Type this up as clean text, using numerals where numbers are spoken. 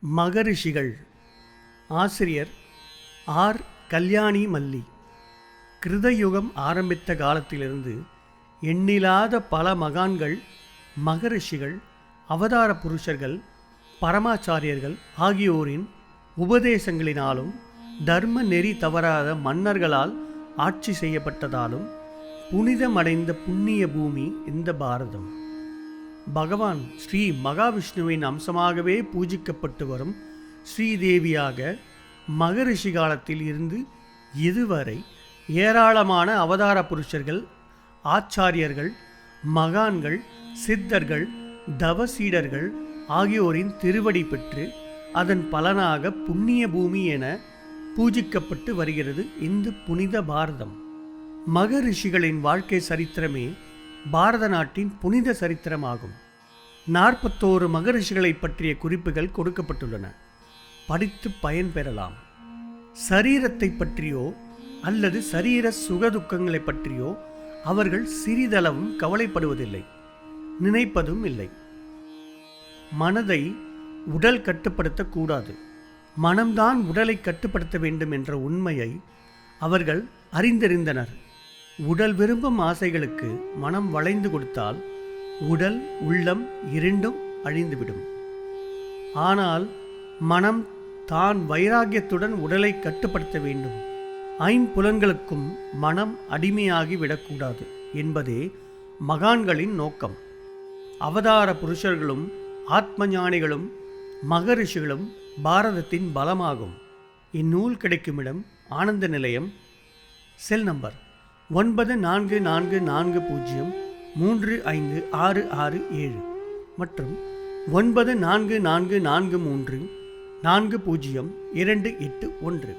மகரிஷிகள். ஆசிரியர் ஆர். கல்யாணி மல்லி. கிருதயுகம் ஆரம்பித்த காலத்திலிருந்து எண்ணிலாத பல மகான்கள், மகரிஷிகள், அவதார புருஷர்கள், பரமாச்சாரியர்கள் ஆகியோரின் உபதேசங்களினாலும் தர்ம நெறி தவறாத மன்னர்களால் ஆட்சி செய்யப்பட்டதாலும் புனிதமடைந்த புண்ணிய பூமி இந்த பாரதம். பகவான் ஸ்ரீ மகாவிஷ்ணுவின் அம்சமாகவே பூஜிக்கப்பட்டு வரும் ஸ்ரீதேவியாக மகரிஷி காலத்தில் இருந்து இதுவரை ஏராளமான அவதார புருஷர்கள், ஆச்சாரியர்கள், மகான்கள், சித்தர்கள், தவசீடர்கள் ஆகியோரின் திருவடி பெற்று அதன் பலனாக புண்ணிய பூமி என பூஜிக்கப்பட்டு வருகிறது இந்த புனித பாரதம். மகரிஷிகளின் வாழ்க்கை சரித்திரமே பாரத நாட்டின் புனித சரித்திரமாகும். 41 மகரிஷிகளை பற்றிய குறிப்புகள் கொடுக்கப்பட்டுள்ளன. படித்து பயன்பெறலாம். சரீரத்தை பற்றியோ அல்லது சரீர சுகதுக்கங்களை பற்றியோ அவர்கள் சிறிதளவும் கவலைப்படுவதில்லை, நினைப்பதும் இல்லை. மனதை உடல் கட்டுப்படுத்தக்கூடாது, மனம்தான் உடலை கட்டுப்படுத்த வேண்டும் என்ற உண்மையை அவர்கள் அறிந்திருந்தனர். உடல் விரும்பும் ஆசைகளுக்கு மனம் வளைந்து கொடுத்தால் உடல் உள்ளம் இரண்டும் அழிந்துவிடும். ஆனால் மனம் தான் வைராகியத்துடன் உடலை கட்டுப்படுத்த வேண்டும். ஐம்புலன்களுக்கும் மனம் அடிமையாகி விடக்கூடாது என்பதே மகான்களின் நோக்கம். அவதார புருஷர்களும் ஆத்ம ஞானிகளும் மகரிஷிகளும் பாரதத்தின் பலமாகும். இந்நூல் கிடைக்கும் இடம் ஆனந்த நிலையம், செல் நம்பர் 9444035667 மற்றும் 9444340281.